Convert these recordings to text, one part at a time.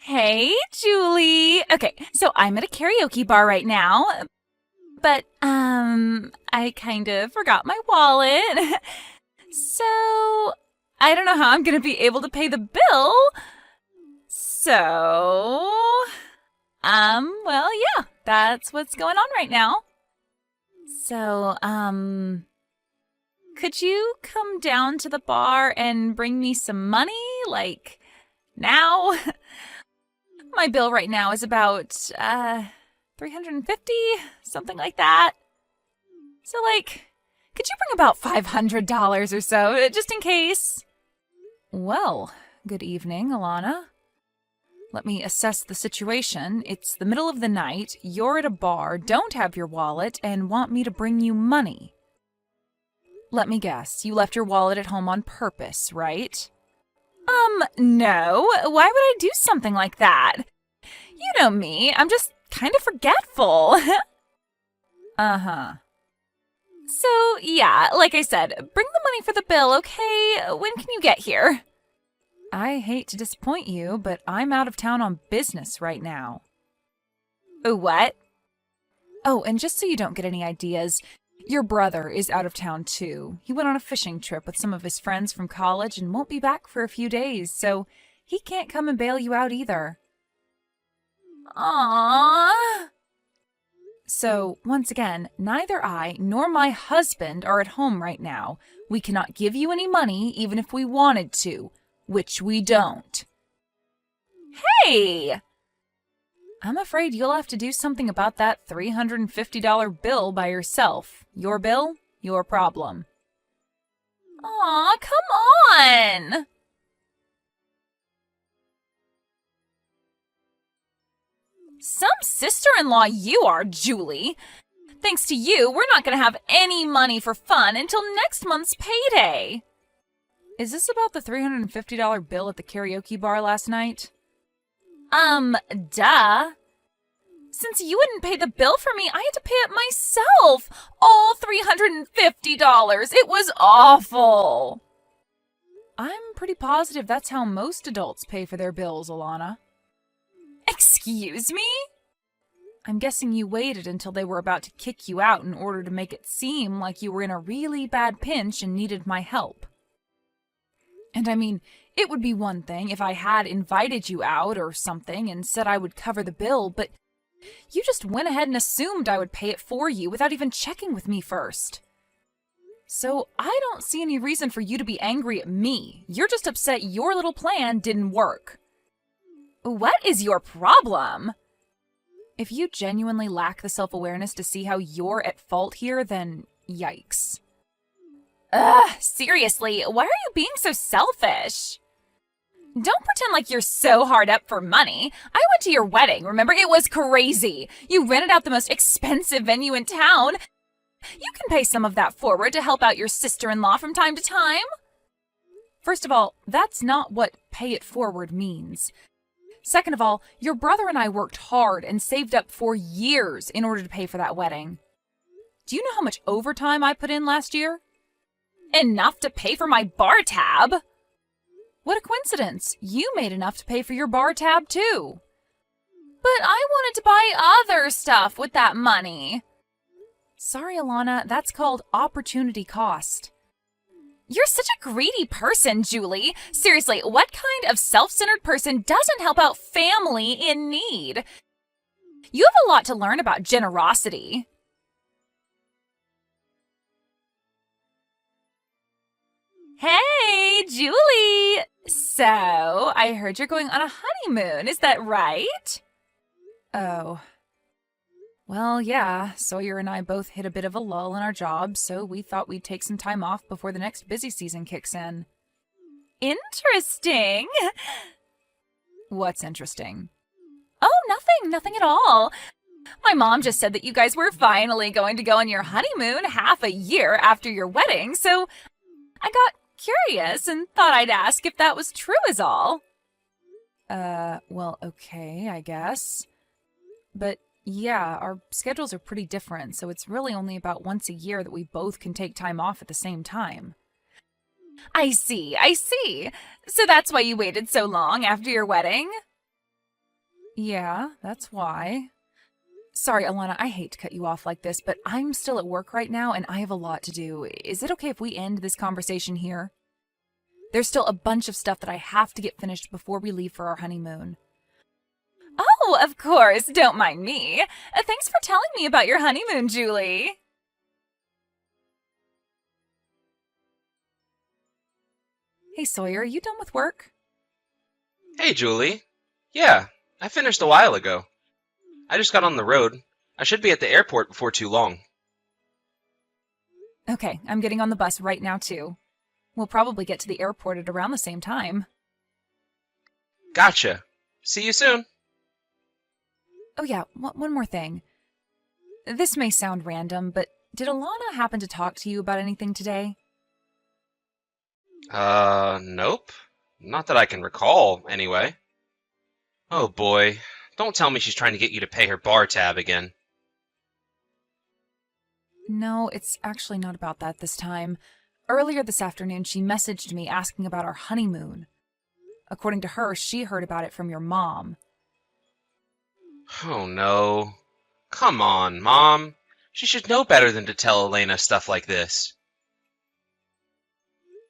Hey, Julie. Okay, so I'm at a karaoke bar right now, but I kind of forgot my wallet. So, I don't know how I'm going to be able to pay the bill. So, well, yeah, that's what's going on right now. So, could you come down to the bar and bring me some money like now? My bill right now is about 350, something like that. So like, could you bring about $500 or so just in case? Well, good evening, Alana. Let me assess the situation. It's the middle of the night, you're at a bar, don't have your wallet, and want me to bring you money. Let me guess, you left your wallet at home on purpose, right? No. Why would I do something like that? You know me, I'm just kind of forgetful. Uh-huh. So, yeah, like I said, bring the money for the bill, okay? When can you get here? I hate to disappoint you, but I'm out of town on business right now. What? Oh, and just so you don't get any ideas, your brother is out of town too. He went on a fishing trip with some of his friends from college and won't be back for a few days, so he can't come and bail you out either. Aww. So, once again, neither I nor my husband are at home right now. We cannot give you any money even if we wanted to, which we don't. Hey! I'm afraid you'll have to do something about that $350 bill by yourself. Your bill, your problem. Aw, come on! Some sister-in-law you are, Julie. Thanks to you, we're not going to have any money for fun until next month's payday. Is this about the $350 bill at the karaoke bar last night? Duh. Since you wouldn't pay the bill for me, I had to pay it myself. All $350. It was awful. I'm pretty positive that's how most adults pay for their bills, Alana. Excuse me? I'm guessing you waited until they were about to kick you out in order to make it seem like you were in a really bad pinch and needed my help. And I mean, it would be one thing if I had invited you out or something and said I would cover the bill, but you just went ahead and assumed I would pay it for you without even checking with me first. So I don't see any reason for you to be angry at me. You're just upset your little plan didn't work. What is your problem? If you genuinely lack the self-awareness to see how you're at fault here, then yikes. Ugh, seriously, why are you being so selfish? Don't pretend like you're so hard up for money. I went to your wedding, remember? It was crazy. You rented out the most expensive venue in town. You can pay some of that forward to help out your sister-in-law from time to time. First of all, that's not what pay it forward means. Second of all, your brother and I worked hard and saved up for years in order to pay for that wedding. Do you know how much overtime I put in last year? Enough to pay for my bar tab? What a coincidence. You made enough to pay for your bar tab too. But I wanted to buy other stuff with that money. Sorry, Alana, that's called opportunity cost. You're such a greedy person, Julie. Seriously, what kind of self-centered person doesn't help out family in need? You have a lot to learn about generosity. Hey, Julie! So, I heard you're going on a honeymoon, is that right? Oh. Well, yeah, Sawyer and I both hit a bit of a lull in our jobs, so we thought we'd take some time off before the next busy season kicks in. Interesting. What's interesting? Oh, nothing at all. My mom just said that you guys were finally going to go on your honeymoon half a year after your wedding, so I got curious and thought I'd ask if that was true is all. Well, okay, I guess. But yeah, our schedules are pretty different, so it's really only about once a year that we both can take time off at the same time. I see. So that's why you waited so long after your wedding? Yeah, that's why. Sorry, Alana, I hate to cut you off like this, but I'm still at work right now and I have a lot to do. Is it okay if we end this conversation here? There's still a bunch of stuff that I have to get finished before we leave for our honeymoon. Oh, of course. Don't mind me. Thanks for telling me about your honeymoon, Julie. Hey, Sawyer, are you done with work? Hey, Julie. Yeah, I finished a while ago. I just got on the road. I should be at the airport before too long. Okay, I'm getting on the bus right now, too. We'll probably get to the airport at around the same time. Gotcha. See you soon. Oh yeah, one more thing. This may sound random, but did Alana happen to talk to you about anything today? Nope. Not that I can recall, anyway. Oh boy. Don't tell me she's trying to get you to pay her bar tab again. No, it's actually not about that this time. Earlier this afternoon, she messaged me asking about our honeymoon. According to her, she heard about it from your mom. Oh no. Come on, Mom. She should know better than to tell Elena stuff like this.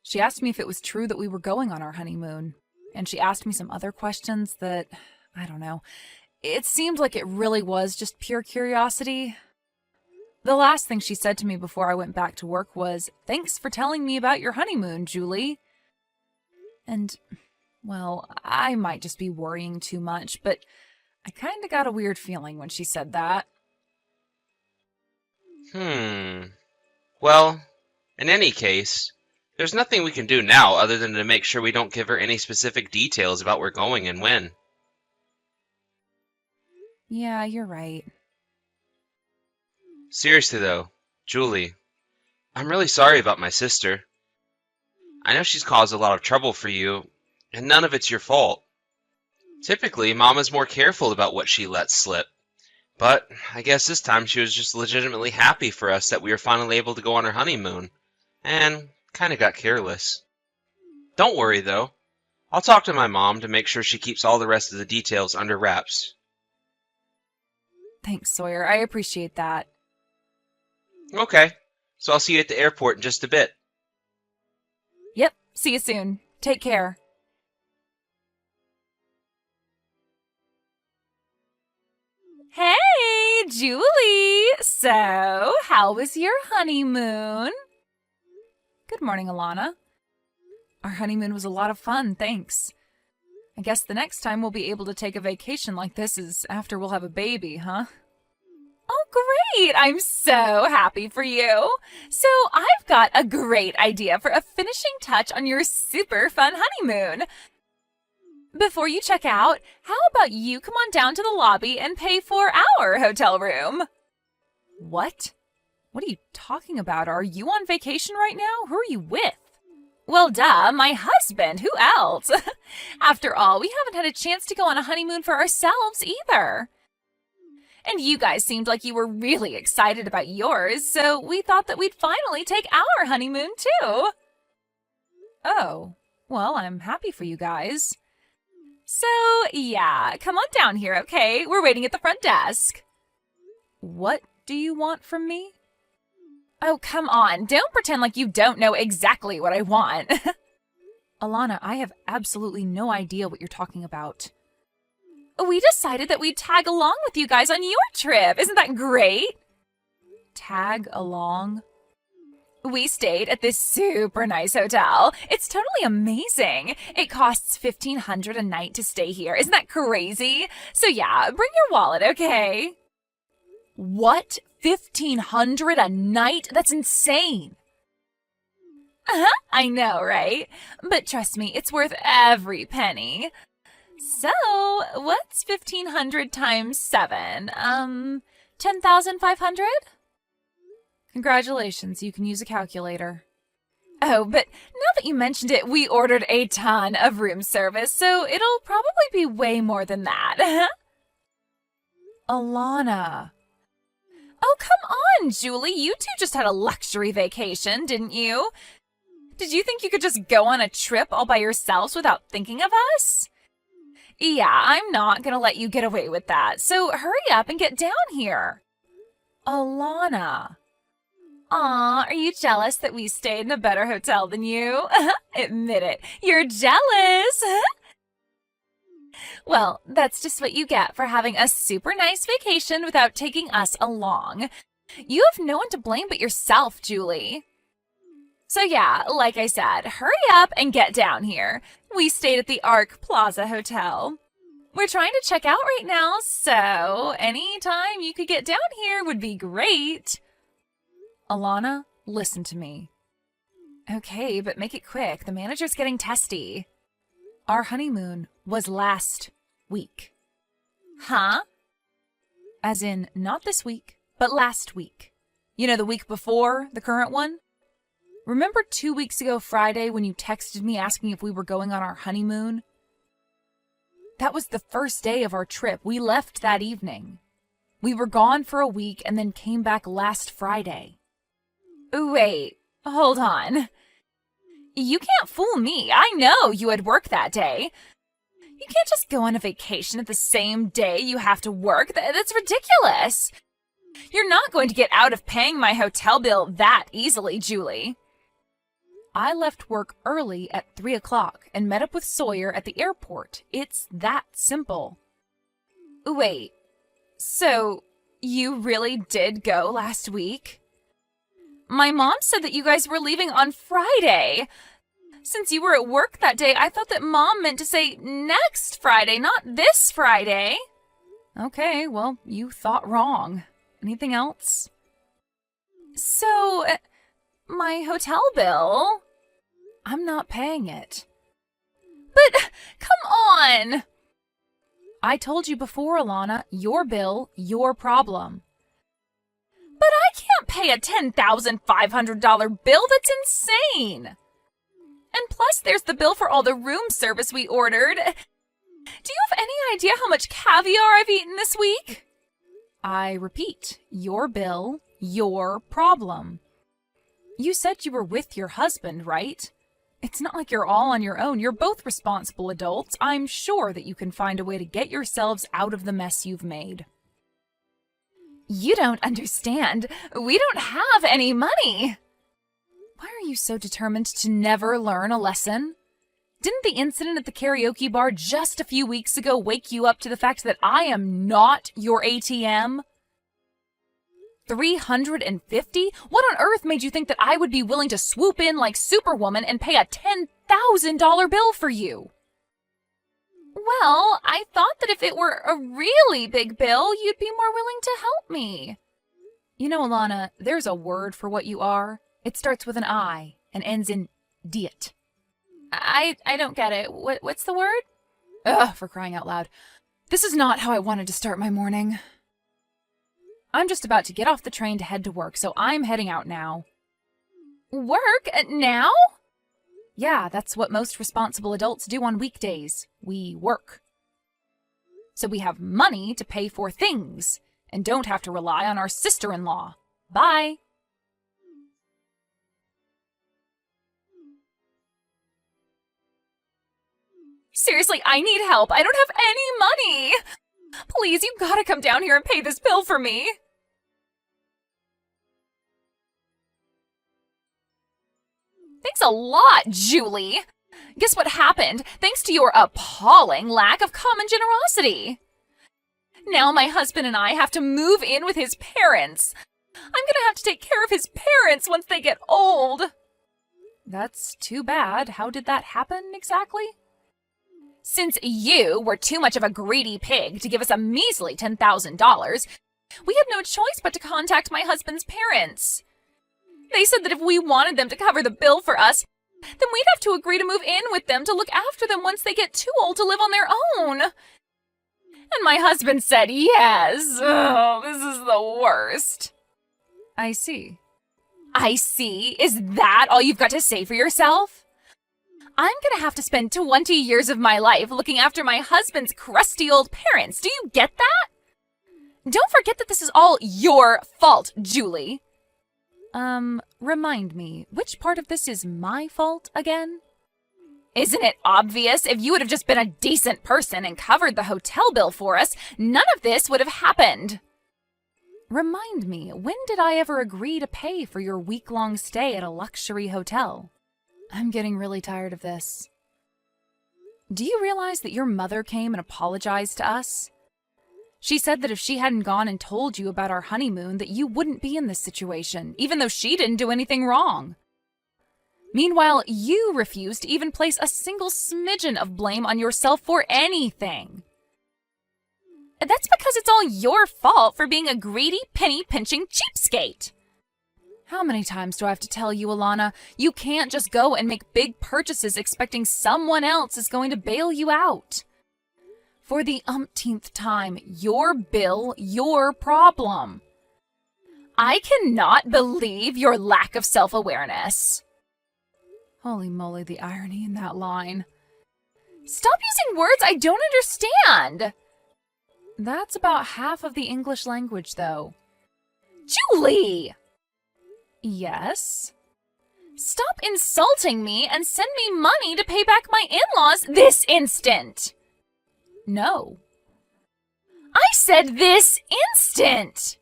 She asked me if it was true that we were going on our honeymoon, and she asked me some other questions that, I don't know. It seemed like it really was just pure curiosity. The last thing she said to me before I went back to work was, "Thanks for telling me about your honeymoon, Julie." And, well, I might just be worrying too much, but I kind of got a weird feeling when she said that. Well, in any case, there's nothing we can do now other than to make sure we don't give her any specific details about where we're going and when. Yeah, you're right. Seriously though, Julie, I'm really sorry about my sister. I know she's caused a lot of trouble for you, and none of it's your fault. Typically, Mama's more careful about what she lets slip. But I guess this time she was just legitimately happy for us that we were finally able to go on our honeymoon, and kinda got careless. Don't worry though. I'll talk to my mom to make sure she keeps all the rest of the details under wraps. Thanks, Sawyer. I appreciate that. Okay, so I'll see you at the airport in just a bit. Yep, see you soon. Take care. Hey, Julie! So, how was your honeymoon? Good morning, Alana. Our honeymoon was a lot of fun, thanks. I guess the next time we'll be able to take a vacation like this is after we'll have a baby, huh? Oh, great! I'm so happy for you. So, I've got a great idea for a finishing touch on your super fun honeymoon. Before you check out, how about you come on down to the lobby and pay for our hotel room? What? What are you talking about? Are you on vacation right now? Who are you with? Well, duh, my husband. Who else? After all, we haven't had a chance to go on a honeymoon for ourselves either. And you guys seemed like you were really excited about yours, so we thought that we'd finally take our honeymoon too. Oh, well, I'm happy for you guys. So, yeah, come on down here, okay? We're waiting at the front desk. What do you want from me? Oh, come on. Don't pretend like you don't know exactly what I want. Alana, I have absolutely no idea what you're talking about. We decided that we'd tag along with you guys on your trip. Isn't that great? Tag along? We stayed at this super nice hotel. It's totally amazing. It costs $1,500 a night to stay here. Isn't that crazy? So yeah, bring your wallet, okay? What? $1,500 a night? That's insane. I know, right? But trust me, it's worth every penny. So, what's 1,500 times 7? 10,500? Congratulations, you can use a calculator. Oh, but now that you mentioned it, we ordered a ton of room service, so it'll probably be way more than that. Alana. Oh, come on, Julie. You two just had a luxury vacation, didn't you? Did you think you could just go on a trip all by yourselves without thinking of us? Yeah, I'm not gonna let you get away with that, so hurry up and get down here. Alana. Aw, are you jealous that we stayed in a better hotel than you? Admit it, you're jealous. Well, that's just what you get for having a super nice vacation without taking us along. You have no one to blame but yourself, Julie. So yeah, like I said, hurry up and get down here. We stayed at the Arc Plaza Hotel. We're trying to check out right now, so any time you could get down here would be great. Alana, listen to me. Okay, but make it quick. The manager's getting testy. Our honeymoon was last week. Huh? As in, not this week, but last week. You know, the week before the current one? Remember 2 weeks ago Friday when you texted me asking if we were going on our honeymoon? That was the first day of our trip. We left that evening. We were gone for a week and then came back last Friday. Wait, hold on. You can't fool me. I know you had work that day. You can't just go on a vacation at the same day you have to work. That's ridiculous. You're not going to get out of paying my hotel bill that easily, Julie. I left work early at 3 o'clock and met up with Sawyer at the airport. It's that simple. Wait, so you really did go last week? My mom said that you guys were leaving on Friday. Since you were at work that day, I thought that Mom meant to say next Friday, not this Friday. Okay, well, you thought wrong. Anything else? So, my hotel bill? I'm not paying it. But, come on! I told you before, Alana, your bill, your problem. But I can't pay a $10,500 bill. That's insane. And plus, there's the bill for all the room service we ordered. Do you have any idea how much caviar I've eaten this week? I repeat, your bill, your problem. You said you were with your husband, right? It's not like you're all on your own. You're both responsible adults. I'm sure that you can find a way to get yourselves out of the mess you've made. You don't understand. We don't have any money. Why are you so determined to never learn a lesson? Didn't the incident at the karaoke bar just a few weeks ago wake you up to the fact that I am not your ATM? $350? What on earth made you think that I would be willing to swoop in like Superwoman and pay a $10,000 bill for you? Well, I thought that if it were a really big bill, you'd be more willing to help me. You know, Alana, there's a word for what you are. It starts with an I and ends in diet. I don't get it. What's the word? Ugh, for crying out loud. This is not how I wanted to start my morning. I'm just about to get off the train to head to work, so I'm heading out now. Work? Now? Yeah, that's what most responsible adults do on weekdays. We work. So we have money to pay for things, and don't have to rely on our sister-in-law. Bye. Seriously, I need help. I don't have any money. Please, you gotta come down here and pay this bill for me. Thanks a lot, Julie. Guess what happened? Thanks to your appalling lack of common generosity. Now my husband and I have to move in with his parents. I'm gonna have to take care of his parents once they get old. That's too bad. How did that happen exactly? Since you were too much of a greedy pig to give us a measly $10,000, we had no choice but to contact my husband's parents. They said that if we wanted them to cover the bill for us, then we'd have to agree to move in with them to look after them once they get too old to live on their own. And my husband said yes. Oh, this is the worst. I see. I see? Is that all you've got to say for yourself? I'm gonna have to spend 20 years of my life looking after my husband's crusty old parents. Do you get that? Don't forget that this is all your fault, Julie. Remind me, which part of this is my fault again? Isn't it obvious? If you would have just been a decent person and covered the hotel bill for us, none of this would have happened. Remind me, when did I ever agree to pay for your week-long stay at a luxury hotel? I'm getting really tired of this. Do you realize that your mother came and apologized to us? She said that if she hadn't gone and told you about our honeymoon, that you wouldn't be in this situation, even though she didn't do anything wrong. Meanwhile, you refused to even place a single smidgen of blame on yourself for anything. That's because it's all your fault for being a greedy, penny-pinching cheapskate. How many times do I have to tell you, Alana, you can't just go and make big purchases expecting someone else is going to bail you out? For the umpteenth time, your bill, your problem. I cannot believe your lack of self-awareness. Holy moly, the irony in that line. Stop using words I don't understand. That's about half of the English language, though. Julie! Yes? Stop insulting me and send me money to pay back my in-laws this instant! No. I said this instant!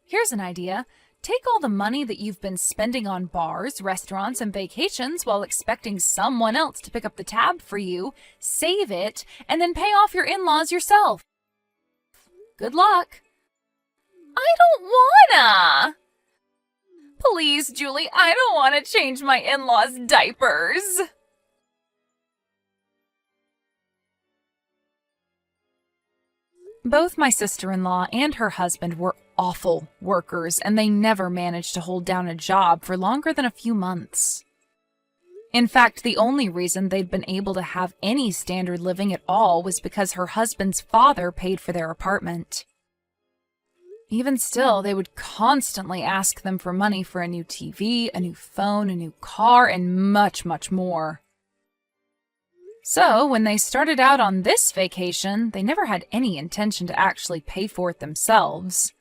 Here's an idea. Take all the money that you've been spending on bars, restaurants, and vacations while expecting someone else to pick up the tab for you, save it, and then pay off your in-laws yourself. Good luck. I don't wanna! Please, Julie, I don't want to change my in-laws' diapers. Both my sister-in-law and her husband were awful workers, and they never managed to hold down a job for longer than a few months. In fact, the only reason they'd been able to have any standard living at all was because her husband's father paid for their apartment. Even still, they would constantly ask them for money for a new TV, a new phone, a new car, and much, much more. So, when they started out on this vacation, they never had any intention to actually pay for it themselves.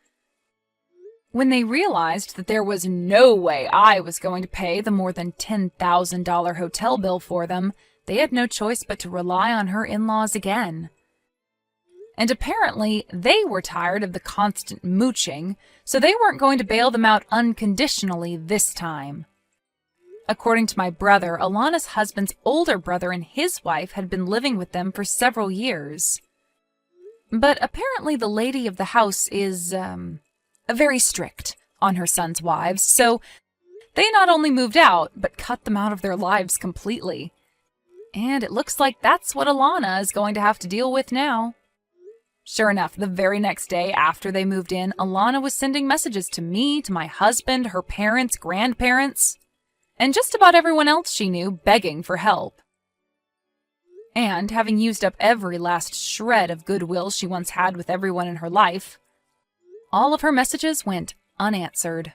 When they realized that there was no way I was going to pay the more than $10,000 hotel bill for them, they had no choice but to rely on her in-laws again. And apparently, they were tired of the constant mooching, so they weren't going to bail them out unconditionally this time. According to my brother, Alana's husband's older brother and his wife had been living with them for several years. But apparently the lady of the house is, very strict on her son's wives, so they not only moved out, but cut them out of their lives completely. And it looks like that's what Alana is going to have to deal with now. Sure enough, the very next day after they moved in, Alana was sending messages to me, to my husband, her parents, grandparents, and just about everyone else she knew, begging for help. And, having used up every last shred of goodwill she once had with everyone in her life, all of her messages went unanswered.